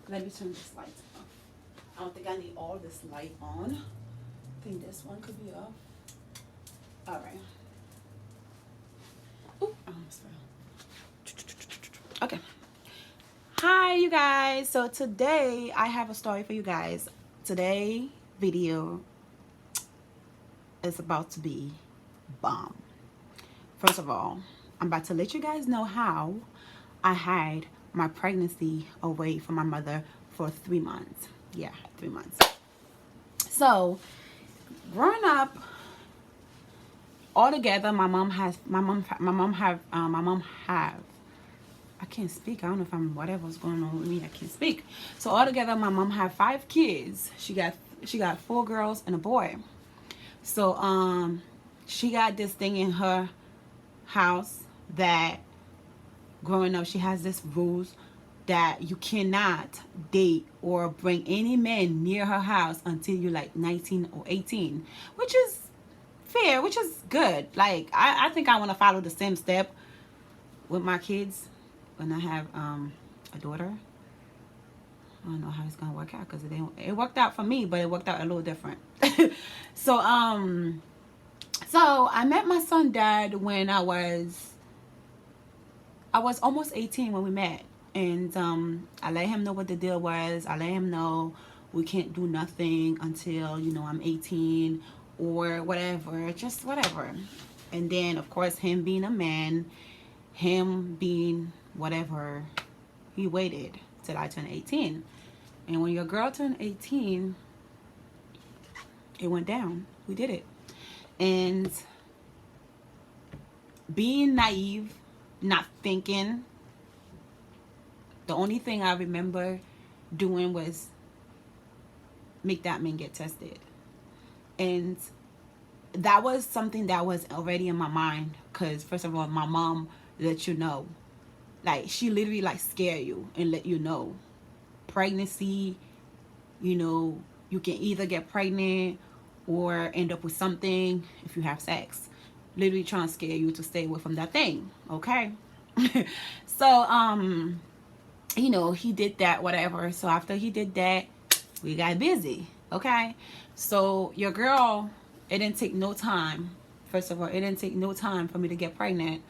Let me turn this light off. I don't think I need all this light on. I think this one could be off. All right. Ooh, I almost fell. Okay. Hi, you guys. So today I have a story for you guys. Today video is about to be bomb. First of all, I'm about to let you guys know how I hid my pregnancy away from my mother for 3 months. Yeah, 3 months. So, growing up, all together, my mom have, I can't speak. I don't know if I'm, whatever's going on with me, I can't speak. So all together, my mom had 5 kids. She got 4 girls and a boy. So, she got this thing in her house that growing up, she has this rules that you cannot date or bring any man near her house until you're like 19 or 18, which is fair, which is good. Like I think I want to follow the same step with my kids when I have a daughter. I don't know how it's gonna work out because it worked out for me, but it worked out a little different. So so I met my son dad when I was almost 18 when we met. And I let him know what the deal was. I let him know we can't do nothing until, you know, I'm 18 or whatever. Just whatever. And then, of course, him being a man, him being whatever, he waited till I turned 18. And when your girl turned 18, it went down. We did it. And being naive, not thinking, the only thing I remember doing was make that man get tested. And that was something that was already in my mind. Because, first of all, my mom let you know. Like, she literally, like, scare you and let you know. Pregnancy, you know, you can either get pregnant or end up with something if you have sex. Literally trying to scare you to stay away from that thing. Okay? So, you know, he did that, whatever. So after he did that, we got busy. Okay? So your girl, it didn't take no time. First of all, it didn't take no time for me to get pregnant.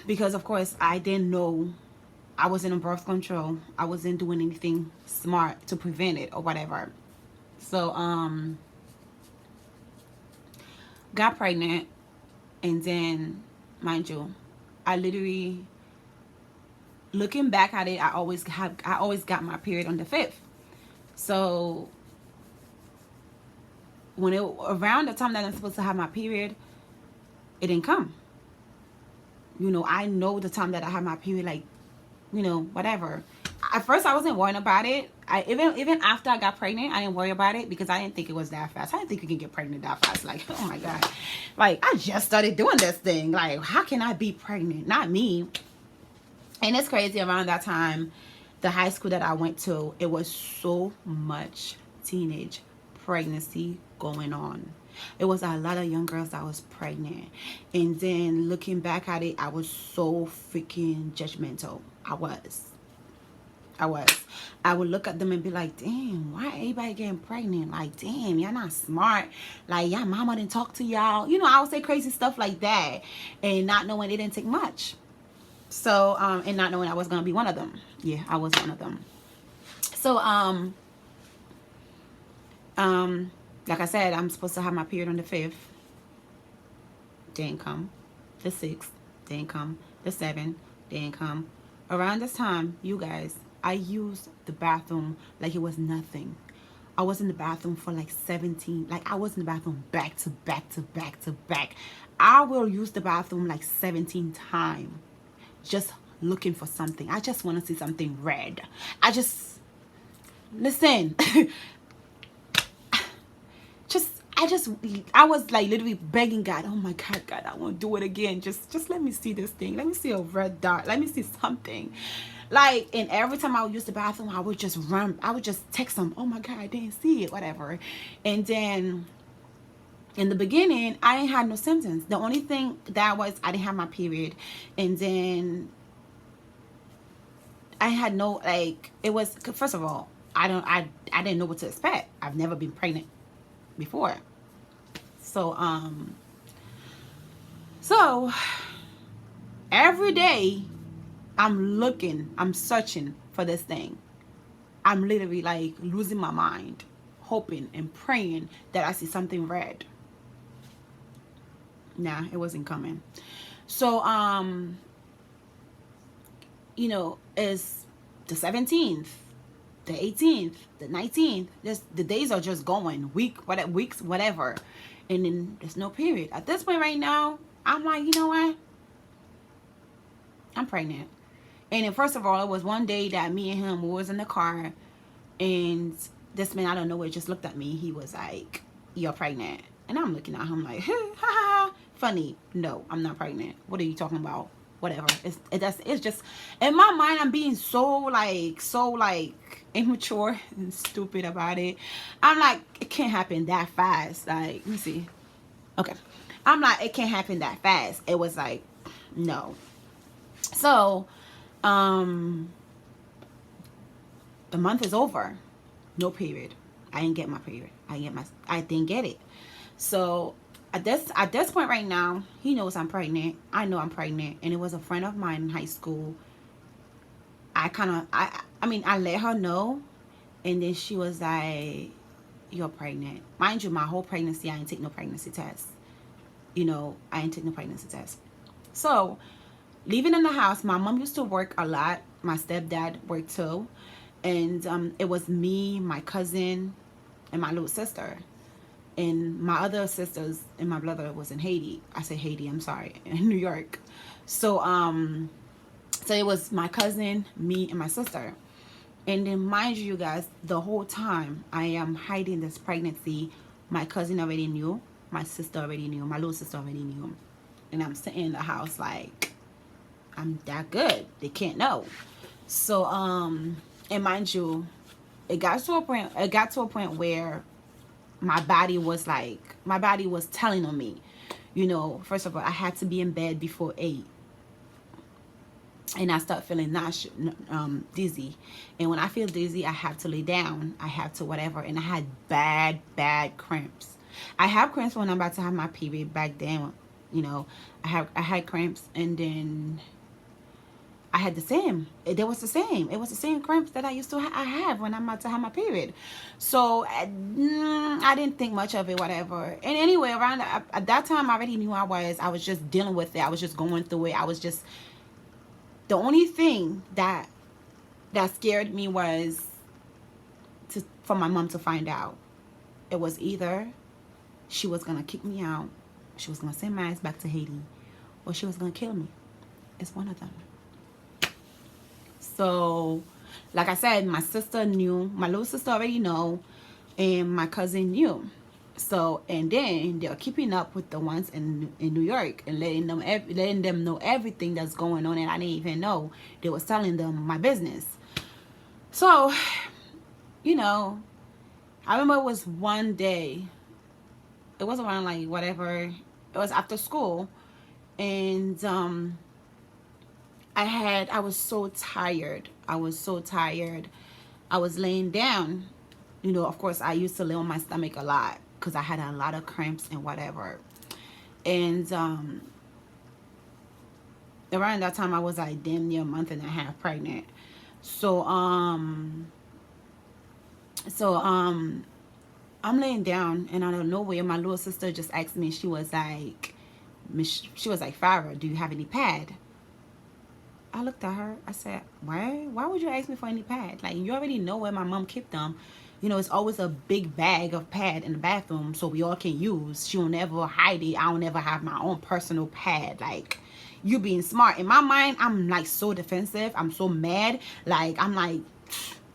Because of course I didn't know, I wasn't on birth control. I wasn't doing anything smart to prevent it or whatever. So got pregnant, and then, mind you, I literally, looking back at it, I always got my period on the 5th. So when it around the time that I'm supposed to have my period, it didn't come. You know, I know the time that I had my period, like, you know, whatever. At first, I wasn't worrying about it. Even after I got pregnant, I didn't worry about it because I didn't think it was that fast. I didn't think you can get pregnant that fast. Like, oh my God. Like, I just started doing this thing. Like, how can I be pregnant? Not me. And it's crazy, around that time, the high school that I went to, it was so much teenage pregnancy going on. It was a lot of young girls that was pregnant. And then looking back at it, I was so freaking judgmental. I would look at them and be like, damn, why everybody getting pregnant? Like, damn, y'all not smart. Like, y'all mama didn't talk to y'all. You know, I would say crazy stuff like that. And not knowing it didn't take much. So, and not knowing I was going to be one of them. Yeah, I was one of them. So, like I said, I'm supposed to have my period on the 5th. Didn't come. The 6th. Didn't come. The 7th. Didn't come. Around this time, you guys, I used the bathroom like it was nothing. I was in the bathroom for like 17. Like, I was in the bathroom back to back to back to back. I will use the bathroom like 17 times. Just looking for something. I just want to see something red. Listen. I was like literally begging God, oh my God, I won't do it again. Just let me see this thing. Let me see a red dot. Let me see something. Like, and every time I would use the bathroom, I would just run. I would just text them, oh my God, I didn't see it, whatever. And then in the beginning, I didn't have no symptoms. The only thing that was, I didn't have my period. And then I had no, like, it was, first of all, I didn't know what to expect. I've never been pregnant before. So every day I'm searching for this thing. I'm literally like losing my mind, hoping and praying that I see something red. Nah, it wasn't coming. So it's the 17th, the 18th, the 19th. The days are just going, weeks, whatever. And then there's no period. At this point right now, I'm like, you know what? I'm pregnant. And then first of all, it was one day that me and him was in the car, and this man out of nowhere just looked at me. He was like, "You're pregnant." And I'm looking at him like, ha ha ha. Funny. No, I'm not pregnant. What are you talking about? Whatever. It's just, in my mind, I'm being so immature and stupid about it. I'm like, it can't happen that fast. Like, let me see. Okay. I'm like, it can't happen that fast. It was like, no. So, the month is over. No period. I didn't get my period. I didn't get it. So at this point right now, he knows I'm pregnant. I know I'm pregnant, and it was a friend of mine in high school. I let her know, and then she was like, "You're pregnant." Mind you, my whole pregnancy, I didn't take no pregnancy test. I didn't take no pregnancy test. So leaving in the house, my mom used to work a lot. My stepdad worked too, and it was me, my cousin, and my little sister. And my other sisters and my brother was in Haiti. I said Haiti, I'm sorry, in New York. So so it was my cousin, me, and my sister. And then mind you guys, the whole time I am hiding this pregnancy, my cousin already knew, my sister already knew, my little sister already knew. And I'm sitting in the house like, I'm that good. They can't know. So and mind you, it got to a point where my body was telling on me. First of all, I had to be in bed before 8. And I start feeling dizzy. And when I feel dizzy, I have to lay down. I have to whatever. And I had bad cramps. I have cramps when I'm about to have my period back then. I had cramps, and then I had the same. It was the same cramps that I used to I have when I'm about to have my period. So I didn't think much of it, whatever. And anyway, around at that time, I already knew I was just dealing with it. I was just going through it. I was just, the only thing that scared me was for my mom to find out. It was either she was gonna kick me out, she was gonna send my ass back to Haiti, or she was gonna kill me. It's one of them. So, like I said, my sister knew, my little sister already know, and my cousin knew. So, and then they're keeping up with the ones in New York and letting them know everything that's going on, and I didn't even know. They was telling them my business. So, I remember it was one day. It was around like whatever. It was after school, and I was so tired. I was laying down. Of course, I used to lay on my stomach a lot because I had a lot of cramps and whatever. And around that time, I was like damn near a month and a half pregnant. So I'm laying down, and out of nowhere, my little sister just asked me. She was like, "Farrah, do you have any pad?" I looked at her. I said, "Why? Why would you ask me for any pad? Like, you already know where my mom kept them. It's always a big bag of pad in the bathroom so we all can use. She will never hide it. I don't ever have my own personal pad. Like, you being smart." In my mind, I'm like so defensive. I'm so mad. Like, I'm like,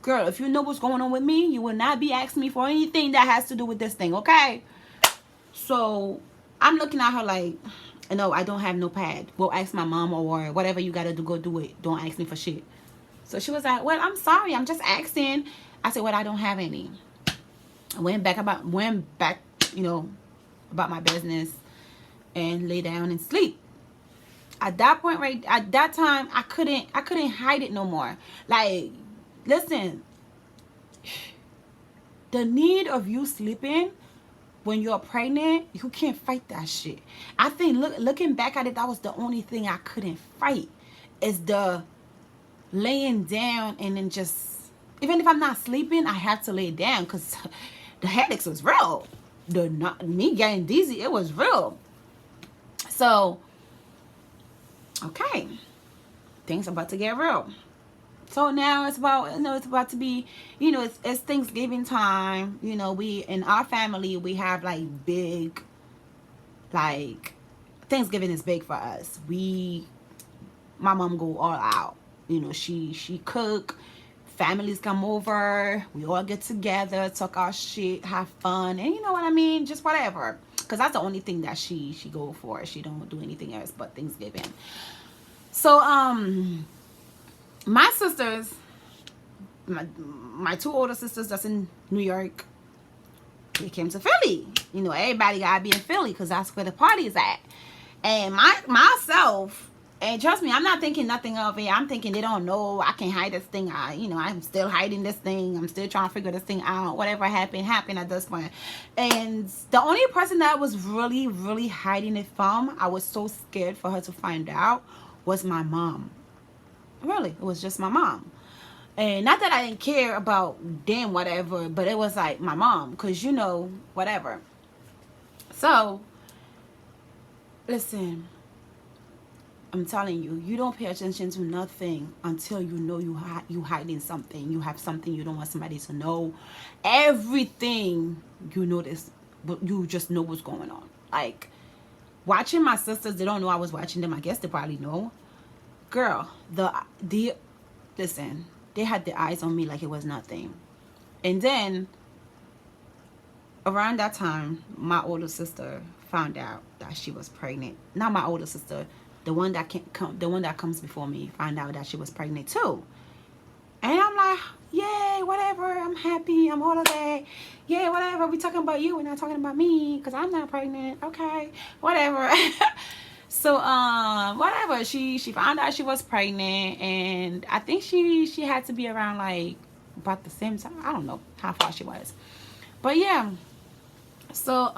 girl, if you know what's going on with me, you will not be asking me for anything that has to do with this thing, okay? So I'm looking at her like, "No, I don't have no pad. Go ask my mom, or whatever you gotta do, go do it. Don't ask me for shit." So she was like, "Well, I'm sorry, I'm just asking." I said, "Well, I don't have any." I went back, about my business, and lay down and sleep. At that point, right at that time, I couldn't hide it no more. Like, listen, the need of you sleeping when you're pregnant, you can't fight that shit. I think looking back at it, that was the only thing I couldn't fight, is the laying down, and then just, even if I'm not sleeping, I have to lay down because the headaches was real. The not me getting dizzy, it was real. So, okay, things about to get real. So now it's about, it's about to be, it's Thanksgiving time. We, in our family, we have like big, like, Thanksgiving is big for us. My mom go all out. She cook, families come over, we all get together, talk our shit, have fun, and you know what I mean, just whatever. Because that's the only thing that she go for. She don't do anything else but Thanksgiving. So my sisters, my two older sisters that's in New York, they came to Philly. Everybody gotta be in Philly because that's where the party is at. And myself, and trust me, I'm not thinking nothing of it. I'm thinking they don't know I can hide this thing. I'm still hiding this thing. I'm still trying to figure this thing out. Whatever happened at this point. And the only person that was really, really hiding it from, I was so scared for her to find out, was my mom. Really, it was just my mom. And not that I didn't care about them, whatever, but it was like my mom, because whatever. So, listen, I'm telling you, you don't pay attention to nothing until you know you hiding something. You have something you don't want somebody to know. Everything you notice, but you just know what's going on. Like, watching my sisters, they don't know I was watching them. I guess they probably know. Girl, listen, they had their eyes on me like it was nothing. And then, around that time, my older sister found out that she was pregnant. Not my older sister, the one that comes before me, found out that she was pregnant too. And I'm like, yay, whatever, I'm happy, I'm all of that. Yeah, whatever, we talking about you, we're not talking about me, because I'm not pregnant. Okay, whatever. So, whatever, she found out she was pregnant, and I think she had to be around, like, about the same time. I don't know how far she was. But, yeah. So,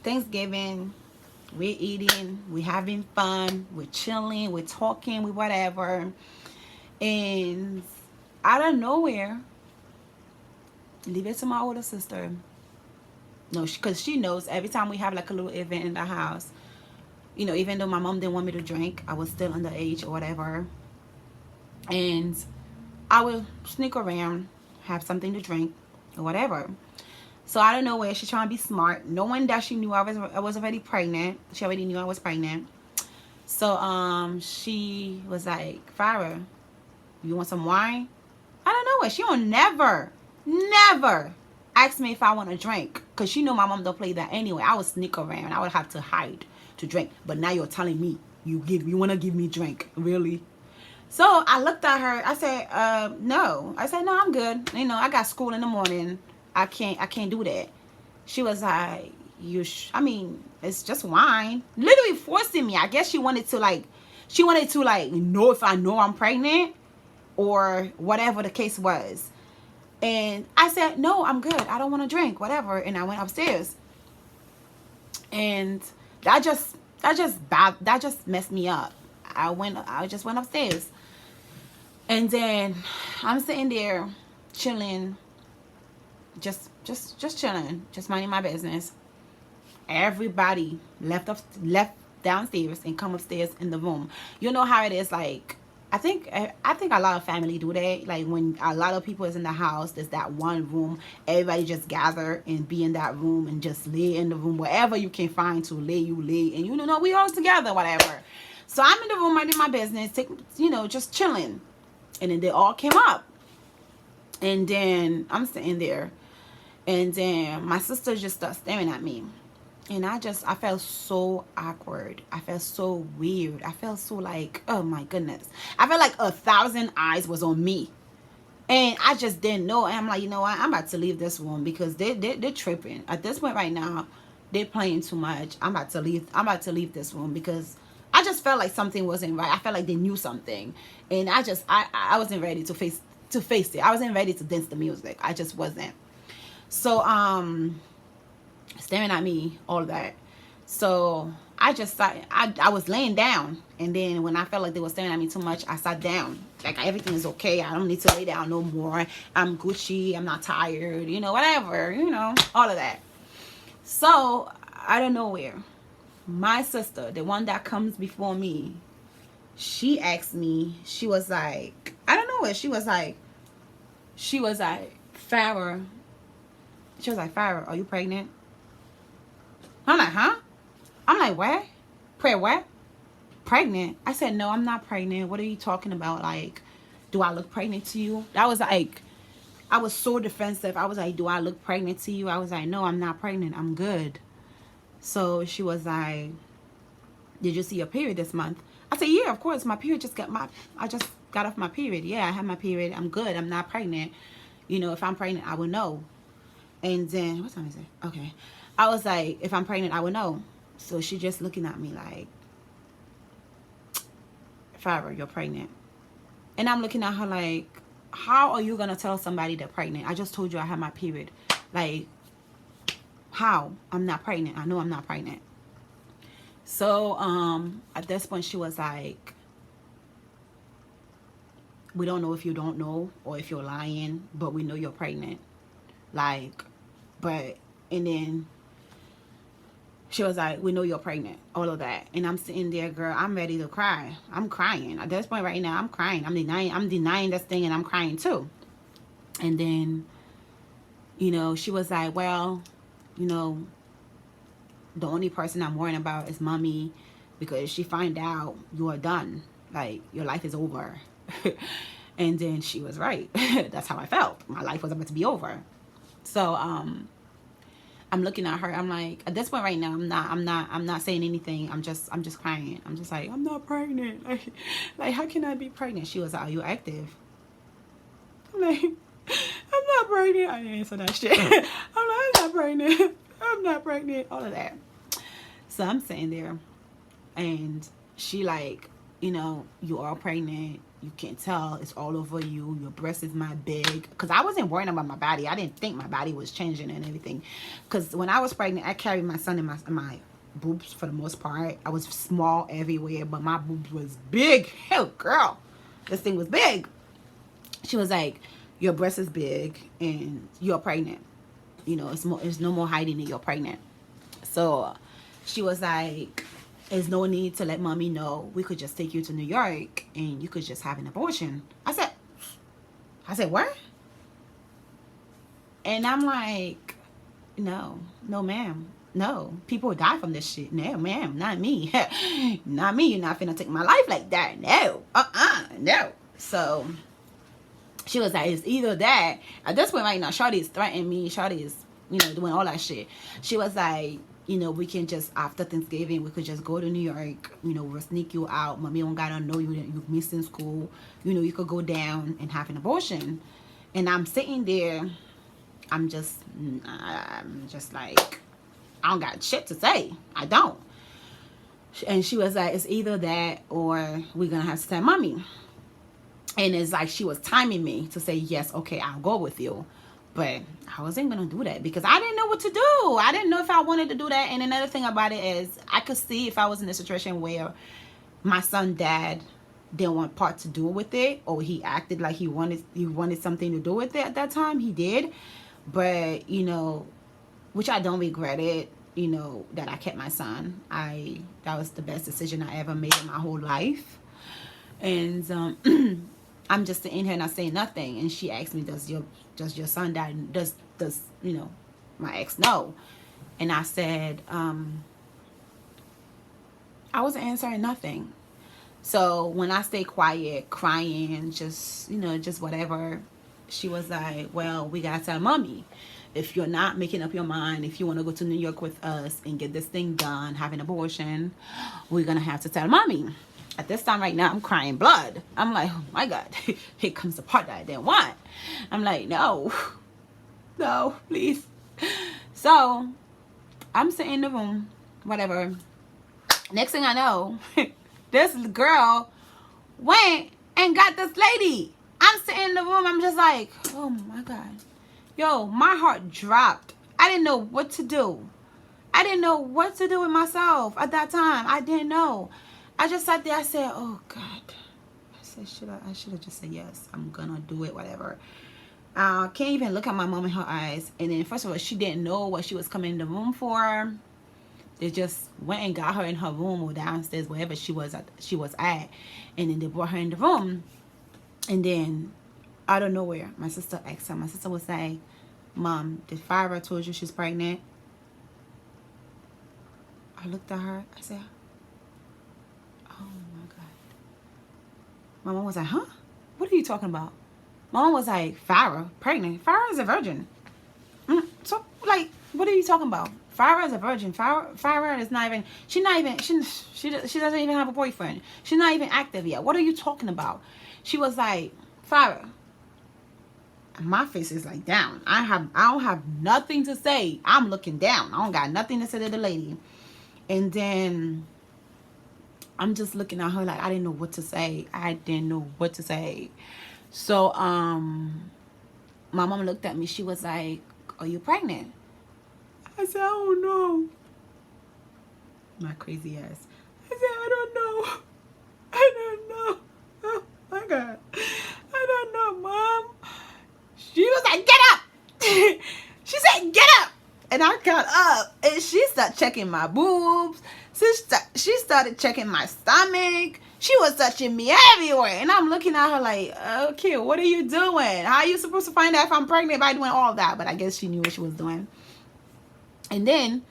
Thanksgiving, we're eating, we're having fun, we're chilling, we're talking, we whatever. And out of nowhere, leave it to my older sister. No, because she knows every time we have like a little event in the house, even though my mom didn't want me to drink, I was still underage or whatever, and I would sneak around, have something to drink or whatever. So I don't know where she's trying to be smart, knowing that she knew I was already pregnant. She already knew I was pregnant. So she was like, Farah, you want some wine? I don't know where. She don't never ask me if I want to drink, because she know my mom don't play that anyway. I would sneak around. I would have to hide to drink. But now you're telling me you want to give me drink. Really? So I looked at her. I said, no. I said, no, I'm good. I got school in the morning. I can't do that. She was like, I mean, it's just wine. Literally forcing me. I guess she wanted to know if I know I'm pregnant or whatever the case was. And I said, no, I'm good. I don't want to drink, whatever. And I went upstairs. And that just messed me up. I just went upstairs. And then I'm sitting there chilling, just chilling, just minding my business. Everybody left downstairs and come upstairs in the room. You know how it is, like, I think a lot of family do that. Like, when a lot of people is in the house, there's that one room, everybody just gather and be in that room and just lay in the room, wherever you can find to lay, and we all together, whatever. So I'm in the room minding my business, just chilling. And then they all came up. And then I'm sitting there. And then my sister just started staring at me. And I felt so awkward. I felt so weird. I felt so like, oh my goodness. I felt like 1,000 eyes was on me. And I just didn't know. And I'm like, you know what? I'm about to leave this room because they're tripping. At this point right now, they're playing too much. I'm about to leave this room because I just felt like something wasn't right. I felt like they knew something, and I wasn't ready to face it. I wasn't ready to dance the music. I just wasn't. So staring at me, all that. So I just started, I was laying down, and then when I felt like they were staring at me too much, I sat down. Like, everything is okay. I don't need to lay down no more. I'm Gucci. I'm not tired. You know, whatever. You know, all of that. So out of nowhere, my sister, the one that comes before me, she asked me. She was like, I don't know what she was like. Farrah. She was like, Farrah, are you pregnant? I'm like, huh? I'm like, what? What? Pregnant? I said, no, I'm not pregnant. What are you talking about? Like, do I look pregnant to you? That was like, I was so defensive. I was like, do I look pregnant to you? I was like, no, I'm not pregnant. I'm good. So she was like, did you see your period this month? I said, yeah, of course. My period I just got off my period. Yeah, I had my period. I'm good. I'm not pregnant. You know, if I'm pregnant, I will know. And then, what time is it? Okay. I was like, if I'm pregnant, I will know. So she just looking at me like, Farrah, you're pregnant. And I'm looking at her like, how are you going to tell somebody they're pregnant? I just told you I had my period. Like, how? I'm not pregnant. I know I'm not pregnant. So at this point, she was like, we don't know if you don't know or if you're lying, but we know you're pregnant. Like, but, and then she was like, we know you're pregnant, all of that. And I'm sitting there, girl, I'm ready to cry. I'm crying. At this point right now, I'm crying. I'm denying this thing, and I'm crying too. And then, you know, she was like, well, you know, the only person I'm worrying about is mommy, because she find out you are done. Like, your life is over. And then she was right. That's how I felt. My life was about to be over. So, I'm looking at her. I'm like, at this point right now, I'm not saying anything. I'm just crying. I'm just like, I'm not pregnant. Like, how can I be pregnant? She was like, are you active? I'm like, I'm not pregnant. I didn't answer that shit. I'm like, I'm not pregnant. I'm not pregnant. All of that. So I'm sitting there, and she like, you know, you are pregnant. You can't tell. It's all over you. Your breast is not big. Because I wasn't worrying about my body. I didn't think my body was changing and everything. Because when I was pregnant, I carried my son in my boobs for the most part. I was small everywhere, but my boobs was big. Hell, girl, this thing was big. She was like, your breast is big and you're pregnant. You know, there's no more hiding it. You're pregnant. So she was like, there's no need to let mommy know. We could just take you to New York and you could just have an abortion. I said, what? And I'm like, no, ma'am. No, people die from this shit. No, ma'am, not me. Not me. You're not finna take my life like that. No, no. So she was like, it's either that. At this point right now, Shawty is threatening me. Shawty is, you know, doing all that shit. She was like, you know, we can just, after Thanksgiving, we could just go to New York. You know, we'll sneak you out. Mommy don't gotta know you missing school. You know, you could go down and have an abortion. And I'm sitting there. I'm just like, I don't got shit to say. I don't. And she was like, it's either that or we're gonna have to tell mommy. And it's like she was timing me to say, yes, okay, I'll go with you. But I wasn't going to do that because I didn't know what to do. I didn't know if I wanted to do that. And another thing about it is I could see if I was in a situation where my son's dad didn't want part to do with it, or he acted like he wanted something to do with it at that time. He did. But, you know, which I don't regret it, you know, that I kept my son. That was the best decision I ever made in my whole life. And I'm just sitting here not saying nothing. And she asked me, does your son die? Does you know, my ex know? And I said, I wasn't answering nothing. So when I stay quiet, crying, just, you know, just whatever, she was like, well, we gotta tell mommy. If you're not making up your mind, if you want to go to New York with us and get this thing done, have an abortion, we're gonna have to tell mommy. At this time right now, I'm crying blood. I'm like, oh my God, here comes the part that I didn't want. I'm like, no, please. So I'm sitting in the room, whatever. Next thing I know, this girl went and got this lady. I'm sitting in the room. I'm just like, oh my God. Yo, my heart dropped. I didn't know what to do. I didn't know what to do with myself at that time. I didn't know. I just sat there. I said, oh God. I said, I should have just said yes. I'm going to do it, whatever. Can't even look at my mom in her eyes. And then first of all, she didn't know what she was coming in the room for. They just went and got her in her room or downstairs, wherever she was at. And then they brought her in the room. And then out of nowhere, my sister asked her. My sister was like, Mom, did Farah told you she's pregnant? I looked at her. I said, oh my God. My mom was like, huh? What are you talking about? My mom was like, Farah, pregnant. Farah is a virgin. So, like, what are you talking about? Farah is a virgin. Farah is not even, she doesn't even have a boyfriend. She's not even active yet. What are you talking about? She was like, Farah. My face is like down. I don't have nothing to say. I'm looking down. I don't got nothing to say to the lady. And then I'm just looking at her like I didn't know what to say. I didn't know what to say. So my mom looked at me. She was like, are you pregnant? I said, I don't know. My crazy ass. I said, I don't know. I don't know. Oh my God. I don't know, Mom. She was like, get up. She said, get up. And I got up and she started checking my boobs. She started checking my stomach. She was touching me everywhere. And I'm looking at her like, okay, what are you doing? How are you supposed to find out if I'm pregnant by doing all that? But I guess she knew what she was doing. And then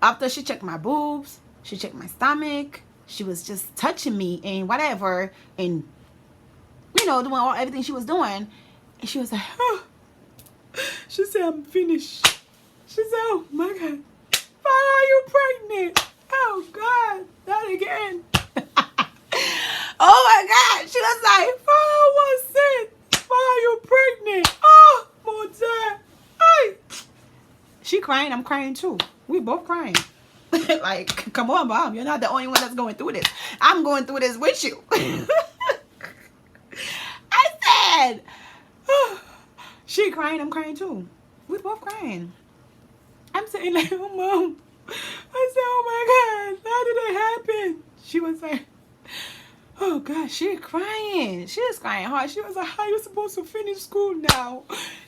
after she checked my boobs, she checked my stomach. She was just touching me and whatever. And, you know, doing everything she was doing. And she was like, oh. She said, I'm finished. She said, oh my God, why are you pregnant? Oh God, not again. Oh my God. She was like, oh, what's it? Why are you pregnant? Oh, mon Dieu. Hey. She crying, I'm crying too. We both crying. Like, come on, Mom. You're not the only one that's going through this. I'm going through this with you. I said, oh. She crying, I'm crying too. We both crying. I'm saying like, oh Mom. I said, oh my God, how did it happen? She was like, oh God, she's crying. She was crying hard. She was like, how you supposed to finish school now?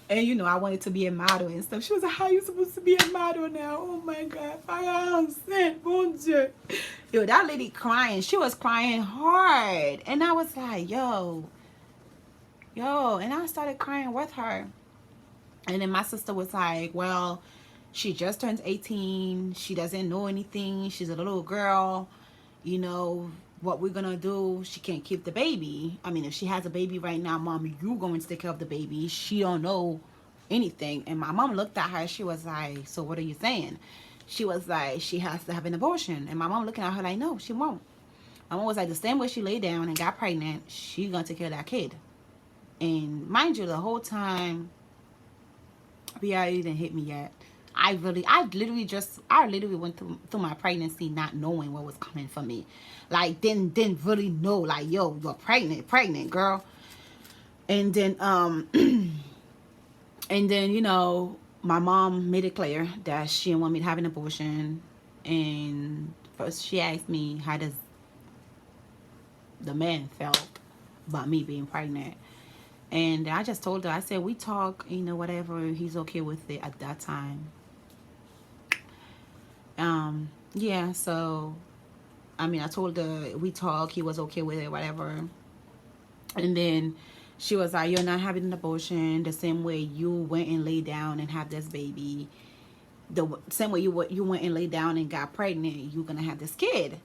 And you know, I wanted to be a model and stuff. She was like, how you supposed to be a model now? Oh my God. Bon Dieu. Yo, that lady crying. She was crying hard. And I was like, yo. And I started crying with her. And then my sister was like, well, she just turned 18. She doesn't know anything. She's a little girl. You know, what we're going to do, she can't keep the baby. I mean, if she has a baby right now, Mom, you going to take care of the baby. She don't know anything. And my mom looked at her. She was like, so what are you saying? She was like, she has to have an abortion. And my mom looking at her like, no, she won't. My mom was like, the same way she laid down and got pregnant, she's going to take care of that kid. And mind you, the whole time, reality didn't hit me yet. I literally went through my pregnancy not knowing what was coming for me. Like, didn't really know, like, yo, you're pregnant, girl. And then, you know, my mom made it clear that she didn't want me to have an abortion. And first she asked me, how does the man felt about me being pregnant? And I just told her, I said, we talk, you know, whatever, he's okay with it at that time. Yeah, so, I mean, I told her, we talk, he was okay with it, whatever. And then she was like, you're not having an abortion the same way you went and laid down and have this baby. The same way you went and laid down and got pregnant, you're going to have this kid.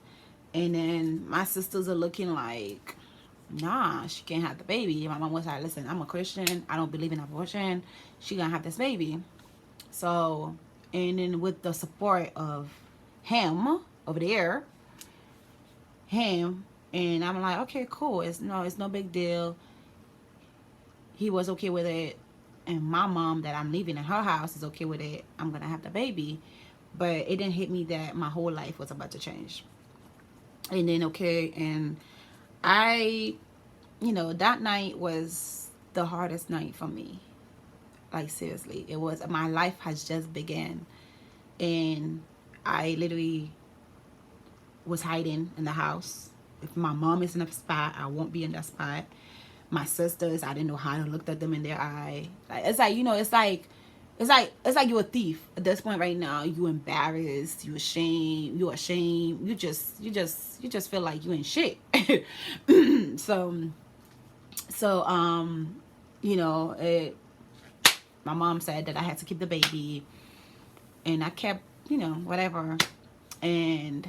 And then my sisters are looking like, nah, she can't have the baby. My mom was like, listen, I'm a Christian. I don't believe in abortion. She gonna have this baby. So, and then with the support of him over there, and I'm like, okay, cool. It's no big deal. He was okay with it. And my mom that I'm leaving in her house is okay with it. I'm gonna have the baby. but it didn't hit me that my whole life was about to change. And then, okay, and I, that night was the hardest night for me. Like, seriously, it was. My life has just begun, and I literally was hiding in the house. If my mom is in a spot, I won't be in that spot. My sisters, I didn't know how to look at them in their eye. Like, it's like, it's like you're a thief at this point right now. You embarrassed, you ashamed, you just feel like you ain't shit. so it, my mom said that I had to keep the baby, and I kept, whatever. And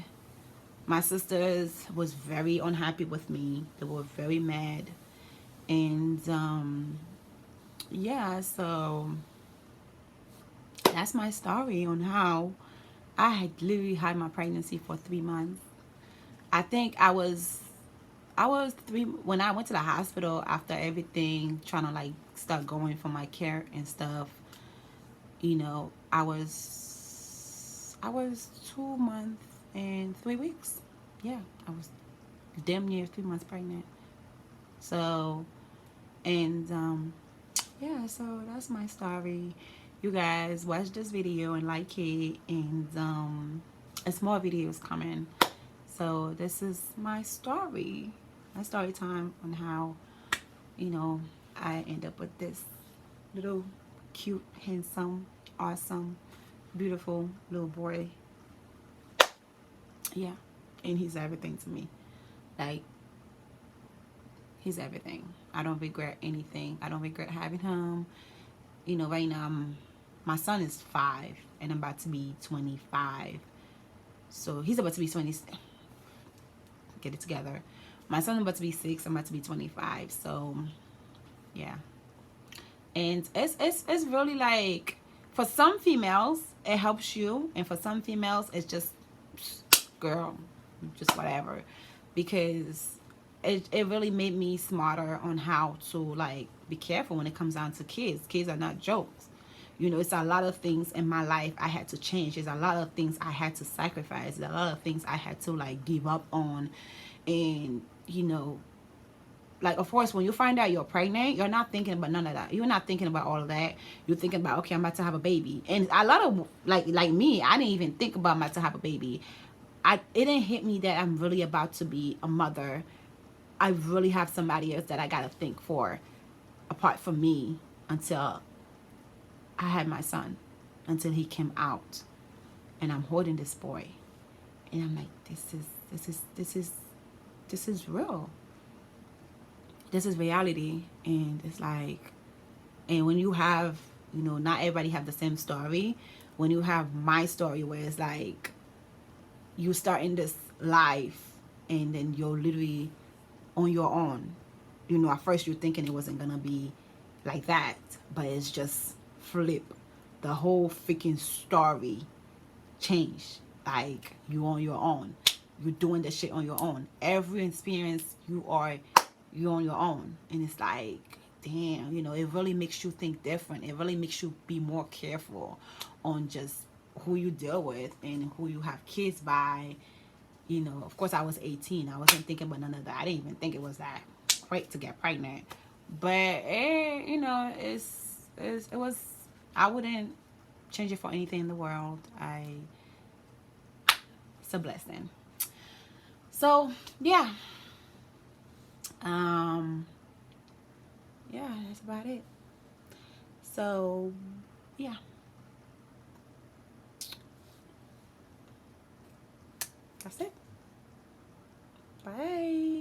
my sisters was very unhappy with me. They were very mad. And yeah, so that's my story on how I had literally had my pregnancy for 3 months. I think I was three when I went to the hospital after everything, trying to like start going for my care and stuff. I was 2 months and 3 weeks. Yeah, I was damn near 3 months pregnant. So, and yeah, so that's my story. You guys watch this video and like it, and it's more videos coming. So this is my story time on how I end up with this little cute, handsome, awesome, beautiful little boy. Yeah, and he's everything to me. Like, he's everything. I don't regret anything. I don't regret having him. Right now, my son is 5, and I'm about to be 25. So he's about to be 20. Get it together. My son's about to be 6. I'm about to be 25. So, yeah. And it's really like, for some females, it helps you. And for some females, it's just, girl, just whatever. Because it really made me smarter on how to, like, be careful when it comes down to kids. Kids are not jokes. It's a lot of things in my life I had to change. There's a lot of things I had to sacrifice. There's a lot of things I had to, like, give up on. And, like, of course, when you find out you're pregnant, you're not thinking about none of that. You're not thinking about all of that. You're thinking about, okay, I'm about to have a baby. And a lot of, like me, I didn't even think about I'm about to have a baby. It didn't hit me that I'm really about to be a mother. I really have somebody else that I got to think for, apart from me, until I had my son, until he came out. And I'm holding this boy. And I'm like, this is real. This is reality. And it's like, and when you have, not everybody have the same story. When you have my story, where it's like, you start in this life, and then you're literally on your own. At first you're thinking it wasn't gonna be like that, but it's just flip. The whole freaking story changed. Like, you on your own. You're doing this shit on your own. Every experience you're on your own. And it's like, damn, it really makes you think different. It really makes you be more careful on just who you deal with and who you have kids by. Of course I was 18. I wasn't thinking about none of that. I didn't even think it was that great to get pregnant. But it was, I wouldn't change it for anything in the world. It's a blessing. So yeah. Yeah, that's about it. So yeah. That's it. Bye.